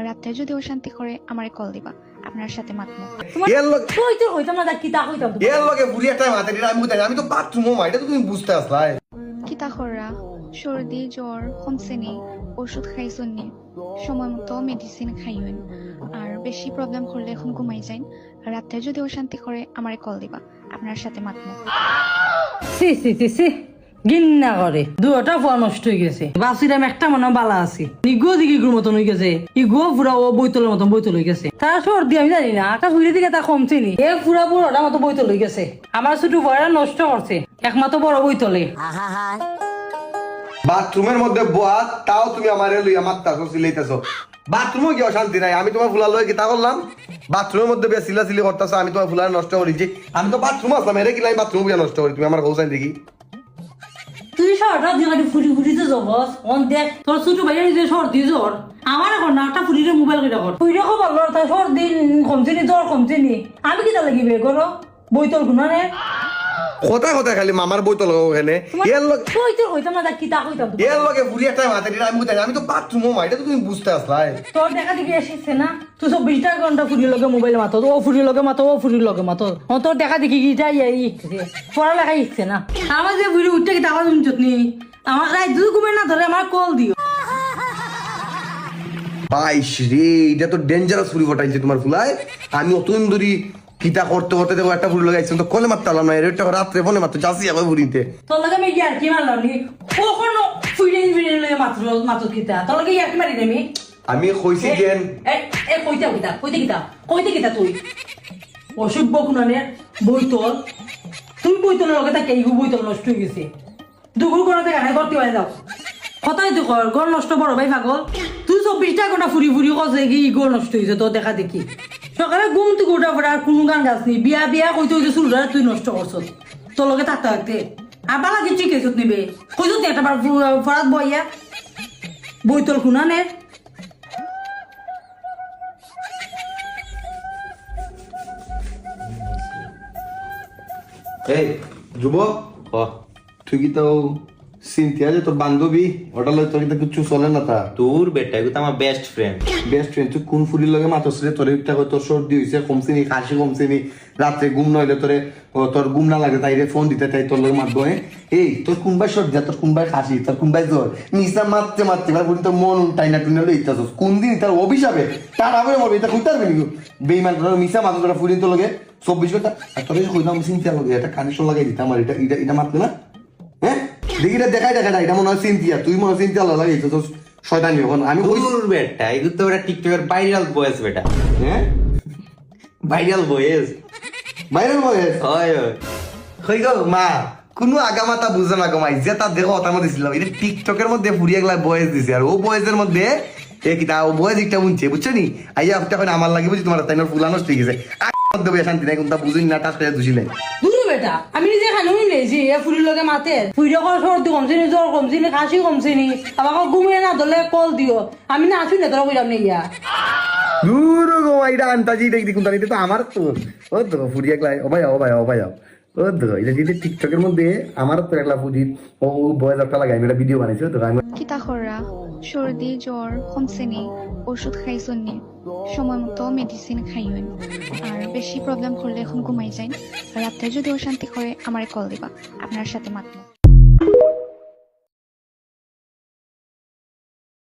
রাতে যদি অশান্তি করে আমারে কল দিবা, আপনার সাথে মাতমু। আমি তো বাথরুমও মা, এটা তো তুমি বুঝতে আসলাই। কিতা খররা, সর্দি জ্বর কমছেনি, ওষুধ খাইছনি, সময় মতো মেডিসিন খাইবেন, আর বেশি প্রবলেম করলে এখন ঘুমাই যাইন। রাতে যদি অশান্তি করে আমারে কল দিবা, আপনার সাথে মাতমু। সি সি সি সি গিন্না করে দুটা ফোয়া নষ্ট হয়ে গেছে। বাসিরাম একটা মনে বালা আছে, ইগো দিকে ইগুর মতন হয়ে গেছে, ইগো পুরা ও বইতলের মতন বইতল হয়ে গেছে। তার সর্দি আমি জানি না, আকাশ উড়ে দিকে তা কমছে নি, এ পুরা বুড়োটা মতো বইতল হয়ে গেছে। আমার ছোট বয়রা নষ্ট করছে, একমাত্র বড় বইতলে। বাথরুমের মধ্যে বোয়া, তাও তুমি আমার লইয়া মারতাছো, সিলাইতেছো। বাথরুমও কি অশান্তি নাই? আমি তোমার ফুলা লই কি তা করলাম? বাথরুমের মধ্যে বেশ সিলাসিলি করতেছো, আমি তোমার ফুলা নষ্ট করেছি। আমি তো বাথরুম আসলাম, এর কি লাই বাথরুম গিয়ে নষ্ট করি? তুমি আমার কৌশান দেখি। তুই সরটা দিয়ে ফুটি ফুটিতে জবস অন দেখ, তোর ছোট ভাইয়ের যে সর্দি জ্বর, আমার এখন না একটা ফুটিরে মোবাইল কেটে কর ফুইরে খবর লড়, তার সর্দি কমছে নি, জ্বর কমছে নি, আমি কিটা লাগিবে করো বইতল গুনা রে। কথা কথা খালি মামার বই তো ওখানে এর হইতাম না কি তা হইতাম এর লগে বুড়ি একটা মাথা দিলে আমি তো বাথরুমও মা, এটা তো তুমি বুঝতে আসলাই। তোর দেখা দেখি এসেছে না, তুই 24টা ঘন্টা ফুটির লগে মোবাইল মাতো, ও ফুটির লগে মাতো, ও ফুটির লগে মাতো, তোর দেখা দেখি কি যাই পড়ালেখা ইচ্ছে না। আমার যে বুড়ি উঠতে কি টাকা চটনি, আমার রাত দুই ঘুমে না ধরে আমার কল দিও। বাইশ রে, এটা তো ডেঞ্জারাস ফুরি ঘটাইছে তোমার ফুলায়। আমি অতদিন ধরি কিতা করতে করতে দেখো একটা ফুরি লাগাইছিলাম, তো কলে মারতে পারলাম না, এটা রাত্রে ফোনে মাত্র যাচ্ছি আবার ফুরিতে। তোর লগে আমি ইয়ার কি মারলাম নি, কখনো ফুইরে লগে মাত্র মাত্র কিতা তোর লগে ইয়ার কি মারি আমি। আমি কইছি যেন কইতে কিতা তুই অসভ্য গুণানের বইতল, তুই বইতলের লগে তাকে এই বইতল নষ্ট হয়ে গেছে, দুগুর কোনাতে গানে করতে হয় যাও কথাই তো কর, ঘর নষ্ট বড় ভাই পাগল। তুই 24টা ঘন্টা ফুরি ফুরি কছে কি ঘর নষ্ট হয়েছে তোর দেখা দেখি। সকালে ঘুম থেকে উঠা পড়ে আর কোনো গান গাছ নি, বিয়া বিয়া কইতে হইতে চুলটা তুই নষ্ট করছ তোর লগে থাকতে থাকতে। আর বালা কি চিকেছত নিবে কইত তুই একটা ফরাত বইয়া বইতল খুনানের। এই ধ্রুব, তুই কি তো সিনথিয়া যে তোর বান্ধবী, ওটা লয় তোর কি কিছু চলে না? তা তোর বেটা এগুলো তো আমার বেস্ট ফ্রেন্ড। বেস্ট ফ্রেন্ড, তুই কোন ফুলির লগে মাতস রে? তোর একটা তোর সর্দি হইছে, কমছে নি, কাশি কমছে নি, রাত্রে ঘুম নইলে তোর ঘুম না লাগে তাই রে ফোন দিতে তাই তোর লগে মাতবো। এই তোর কোনবাই সর্দি, তোর কোনবাই কাশি, তোর কোনবাই জ্বর, মিশা মারতে মারতে তোর মন টাইনা টুইনা লই ইচ্ছাস কোন দিন তার অভিশাপে তার আবার মরবে, এটা কইতে পারবি বেইমান মিশা মাথা তোরা ফুলিন তোর লগে 24 ঘন্টা। আর তোর কইলাম সিনথিয়া লগে একটা কানেকশন লাগাই দিতাম, আমার এটা এটা এটা মারতে না। হ্যাঁ দেখি দেখাই দেখাটা, এটা মনে হয় সিনথিয়া, তুই মনে হয় সিনথিয়া লাগাই তো শয়তানি। এখন আমি তোর বেটা এগুলো তো ওরা টিকটকের ভাইরাল বয়েস বেটা। হ্যাঁ ভাইরাল বয়েস, ভাইরাল বয়েস হয় হয় হই গো মা, কোনো আগামাতা বুঝে না কমাই যে তার দেখো ওটার মধ্যে ছিলাম, এটা টিকটকের মধ্যে ফুরিয়ে গেলা বয়েস দিছে, আর ও বয়েসের মধ্যে ও বয়েস একটা বুঝছে বুঝছো নি, আইয়া তখন আমার লাগে বুঝি তোমার তাই ফুলা নষ্ট হয়ে গেছে মধ্যে শান্তি নাই, কোনটা বুঝুই না টাচ করে দুছিলে দূর বেটা। আমি নিজে খানুই নেছি এ ফুরির লগে মাতে ফুইরে কর সর্দি কমছে নি, জ্বর কমছে নি, কাশি কমছে নি, আমাকে ঘুমিয়ে না ধরলে কল দিও, আমি না আসুন না তোরা কইলাম না ইয়া দূর গো এটা আন্তাজি দেখুন তার, এটা তো আমার তো ও তো ফুরিয়ে গেলাই ও ভাই ও ভাই ও ভাই ও তো এটা যদি টিকটকের মধ্যে আমার তো একলা ফুরি ও বয়েস একটা লাগাই, আমি একটা ভিডিও বানাইছি তো আমি। কিতা খররা, সর্দি জ্বর কমছেনি, ওষুধ খাইছনি, সময় মতো মেডিসিন খাইবেন, আর বেশি প্রবলেম করলে এখন ঘুমাই যাইন। রাতে যদি অশান্তি করে আমারে কল দিবা, আপনার সাথে মাতমু।